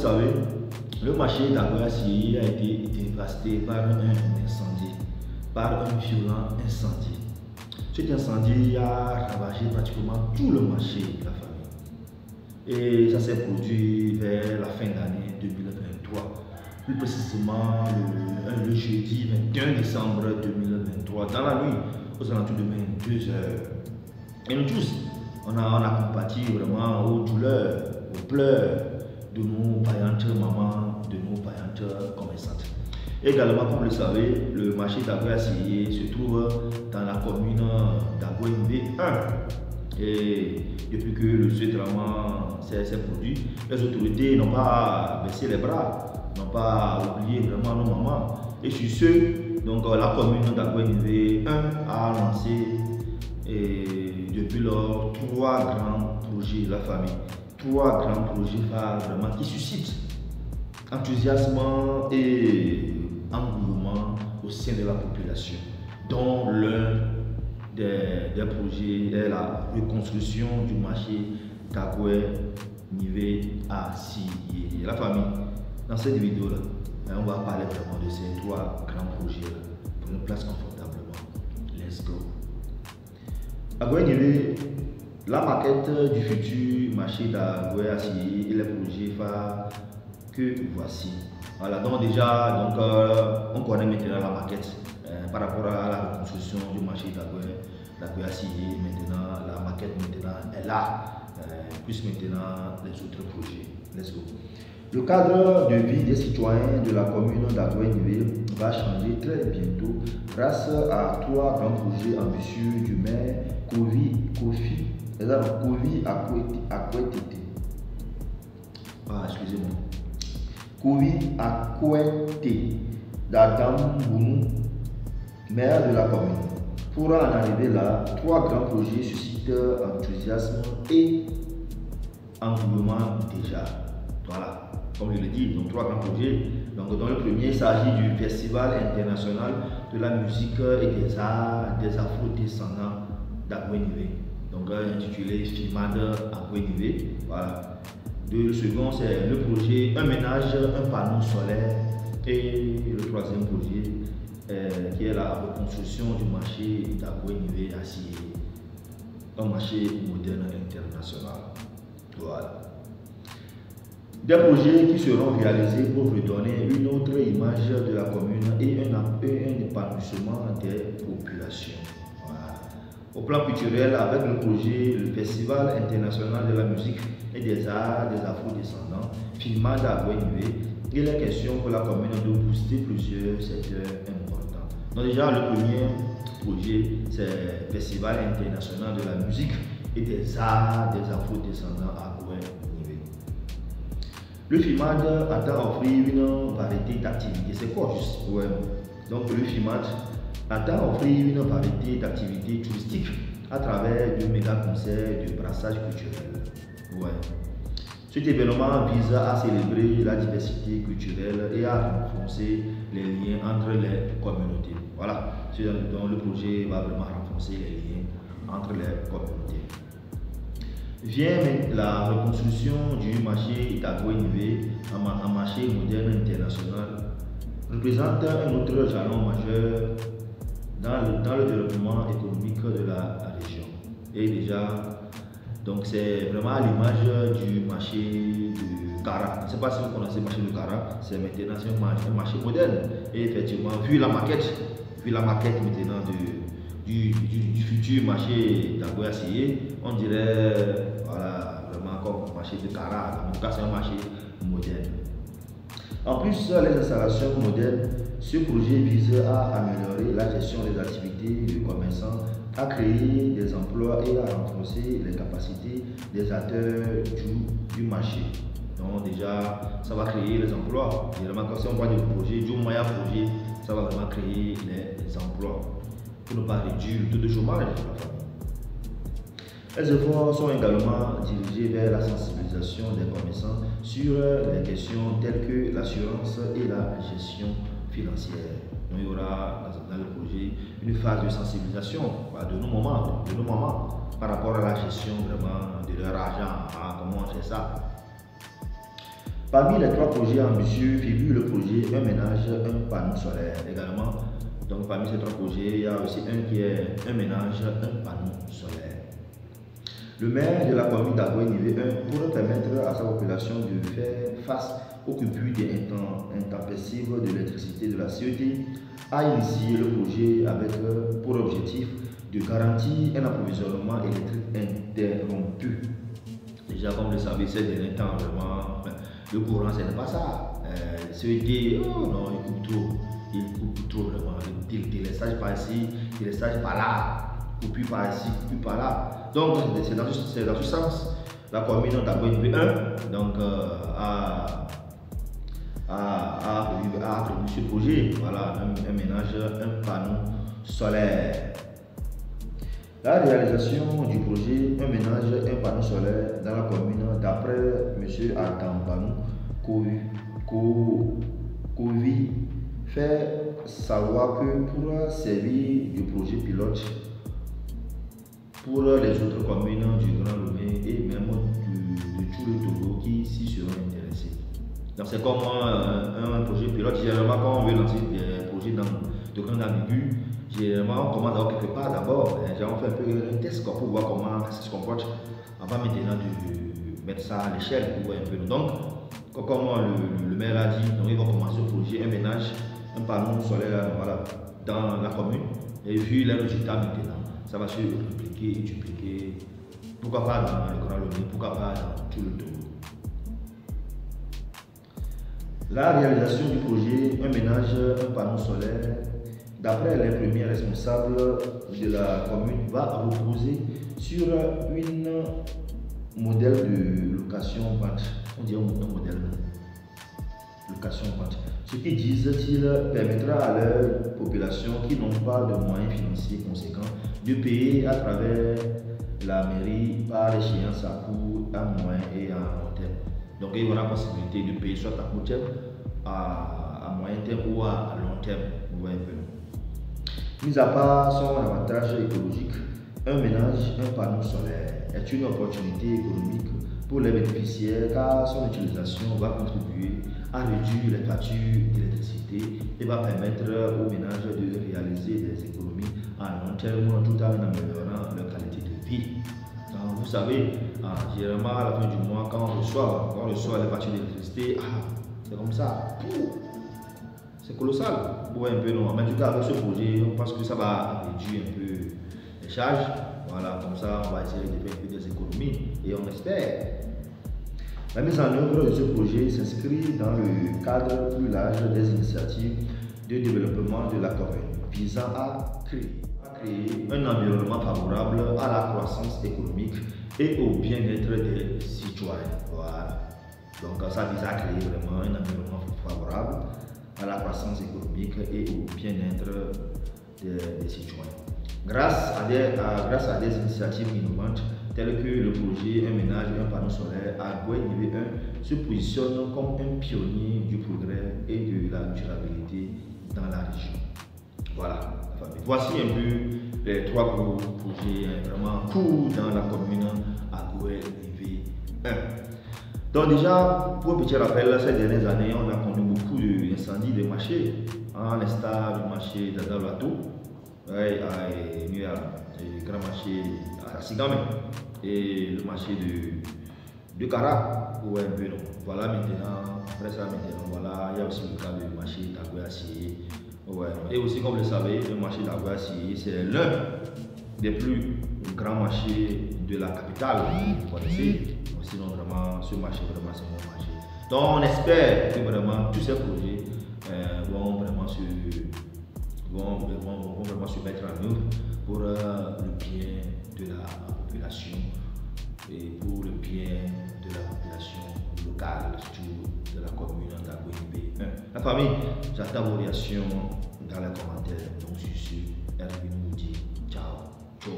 savez, le marché d'Agoyassié a été dévasté par un incendie, par un violent incendie. Cet incendie a ravagé pratiquement tout le marché de la famille. Et ça s'est produit vers la fin d'année 2023. Plus précisément le jeudi 21 décembre 2023, dans la nuit, aux alentours de 22 heures. Et nous tous, on a compati vraiment aux douleurs, aux pleurs de nos payantes mamans, de nos payantes commerçantes. Également, comme vous le savez, le marché d'Agoyassié se trouve dans la commune d'Agoyimbe 1. Et depuis que le drama s'est produit, les autorités n'ont pas baissé les bras, n'ont pas oublié vraiment nos mamans. Et sur ce, donc la commune d'Agoyimbe 1 a lancé depuis lors 3 grands projets de la famille. 3 grands projets phares vraiment qui suscitent enthousiasme et engouement au sein de la population, dont l'un des projets est la reconstruction du marché d'Agoyimbe à Siye. La famille, dans cette vidéo là, on va parler vraiment de ces 3 grands projets là pour une place confortablement. Let's go. Agoyimbe, la maquette du futur marché d'Agoyassié et les projets phares que voici. Voilà, donc déjà, on connaît maintenant la maquette par rapport à la reconstruction du marché d'Agoyassié. Maintenant, la maquette maintenant est là, plus maintenant les autres projets. Let's go. Le cadre de vie des citoyens de la commune d'Agoyimbe va changer très bientôt grâce à 3 grands projets ambitieux du maire Kofi Akwetete. Excusez-moi. Kofi Akwetete d'Adam Bounou, maire de la commune. Pour en arriver là, 3 grands projets suscitent enthousiasme et engouement déjà. Voilà, comme je l'ai dit, donc 3 grands projets. Donc, dans le premier, il s'agit du Festival international de la musique et des arts des afro-descendants d'Agoyimbe, donc intitulé FIMAD Agoyimbe. Voilà. Le second, c'est le projet Un ménage, un panneau solaire. Et le troisième projet, qui est la reconstruction du marché d'Agoyimbe à Siye, un marché moderne international. Voilà. Des projets qui seront réalisés pour redonner une autre image de la commune et un épanouissement des populations. Voilà. Au plan culturel, avec le projet, le Festival international de la musique et des arts des afro-descendants, FIMAD Agoyimbe, il est question pour la commune de booster plusieurs secteurs importants. Donc déjà, le premier projet, c'est le Festival international de la musique et des arts des afro-descendants à Agoyimbe. Le FIMAD entend offrir une variété d'activités. C'est quoi juste? Ouais. Donc le FIMAD entend offrir une variété d'activités touristiques à travers de méga concerts de brassage culturel. Ouais. Cet événement vise à célébrer la diversité culturelle et à renforcer les liens entre les communautés. Voilà. Donc le projet va vraiment renforcer les liens entre les communautés. Vient la reconstruction du marché d'Agoyimbe, un marché moderne international, représente un autre jalon majeur dans le développement économique de la région. Et déjà, donc c'est vraiment à l'image du marché de Kara. Je ne sais pas si vous connaissez le marché de Kara, c'est maintenant un marché moderne. Et effectivement, vu la maquette maintenant du futur marché d'Agoyassié, on dirait voilà, vraiment comme le marché de Kara. En tout cas, c'est un marché moderne. En plus, les installations modernes, ce projet vise à améliorer la gestion des activités du commerçant, à créer des emplois et à renforcer les capacités des acteurs du marché. Donc déjà, ça va créer les emplois. Évidemment, quand on parle de projet, du moyen projet, ça va vraiment créer les emplois pour ne pas réduire le taux de chômage de la famille. Les efforts sont également dirigés vers la sensibilisation des commerçants sur les questions telles que l'assurance et la gestion financière. Donc, il y aura dans le projet une phase de sensibilisation de nos mamans par rapport à la gestion vraiment de leur argent, comment on fait ça. Parmi les 3 projets ambitieux figure le projet Un ménage, un panneau solaire également. Donc parmi ces 3 projets, il y a aussi un qui est Un ménage, un panneau solaire. Le maire de la commune d'Agoé niveau 1, pour permettre à sa population de faire face aux coupures intempestives de l'électricité de la CET, a initié le projet avec pour objectif de garantir un approvisionnement électrique interrompu. Déjà, comme vous le savez, ces derniers temps, vraiment, le courant, ce n'est pas ça. CET, oh non, il coupe trop vraiment. Il délestage par ici, il délestage par là. Coupure par ici, coupure par là. Donc, c'est dans ce sens. La commune d'Agoé 1 donc, a prévu ce projet. Voilà, un ménage, un panneau solaire. La réalisation du projet Un ménage, un panneau solaire dans la commune, d'après M. Artambanou Kovi, fait savoir que pour servir du projet pilote pour les autres communes du Grand Lomé et même de tout le Togo qui s'y seront intéressés. Donc c'est comme un projet pilote. Généralement, quand on veut lancer des projets dans de grande ambigu, généralement on commence d'abord quelque part d'abord. On fait un peu un test pour voir comment ça se comporte avant maintenant de mettre ça à l'échelle pour voir un peu. Donc, comme le maire a dit, donc ils vont commencer le projet Un ménage, un panneau solaire voilà, dans la commune. Et vu les résultats maintenant, ça va se répliquer et dupliquer. Pourquoi pas dans le Grand Lomé, pourquoi pas dans tout le Togo. La réalisation du projet Un ménage, un panneau solaire, d'après les premiers responsables de la commune, va reposer sur une modèle de location-vente. On dirait un modèle location-vente. Ce qu'ils disent-ils permettra à leurs populations qui n'ont pas de moyens financiers conséquents de payer à travers la mairie par échéance à court, à moyen et à long terme. Donc il y aura la possibilité de payer soit à court terme, à moyen terme ou à long terme. Vous voyez un peu. Mis à part son avantage écologique, un ménage, un panneau solaire est une opportunité économique pour les bénéficiaires car son utilisation va contribuer à réduire les factures d'électricité et va permettre aux ménages de réaliser des économies à long terme tout en améliorant leur qualité de vie. Donc, vous savez, généralement à la fin du mois, quand on reçoit les factures d'électricité, c'est comme ça. C'est colossal. Ouais, un peu non. Mais en tout cas, avec ce projet, on pense que ça va réduire un peu les charges. Voilà, comme ça, on va essayer de faire un peu des économies et on espère. La mise en œuvre de ce projet s'inscrit dans le cadre plus large des initiatives de développement de la commune, visant à créer un environnement favorable à la croissance économique et au bien-être des citoyens. Voilà. Donc ça vise à créer vraiment un environnement favorable à la croissance économique et au bien-être des citoyens. Grâce à des initiatives innovantes telles que le projet Un ménage, un panneau solaire, Agoé niveau 1 se positionne comme un pionnier du progrès et de la durabilité dans la région. Voilà. Voici un peu les 3 gros projets vraiment cool dans la commune Agoé niveau 1. Donc déjà, pour un petit rappel, ces dernières années, on a connu beaucoup d'incendies de marchés, en l'instar du marché d'Adalato, le grand marché à Sigame et le marché de Kara. Ouais, voilà maintenant, après ça maintenant, voilà, il y a aussi le cas du marché d'Agoé Acier. Ouais. Et aussi, comme vous le savez, le marché d'Agoé Acier, c'est l'un des plus grands marchés de la capitale. Vous connaissez. Sinon, vraiment, ce marché, vraiment, c'est un bon marché. Donc, on espère que vraiment tous ces projets vont vraiment se mettre en œuvre pour le bien de la population et pour le bien de la population locale, surtout de la commune d'Agoé niveau 1. La famille, j'attends vos réactions dans les commentaires. Donc, sur ce, Erwin vous dit ciao, ciao.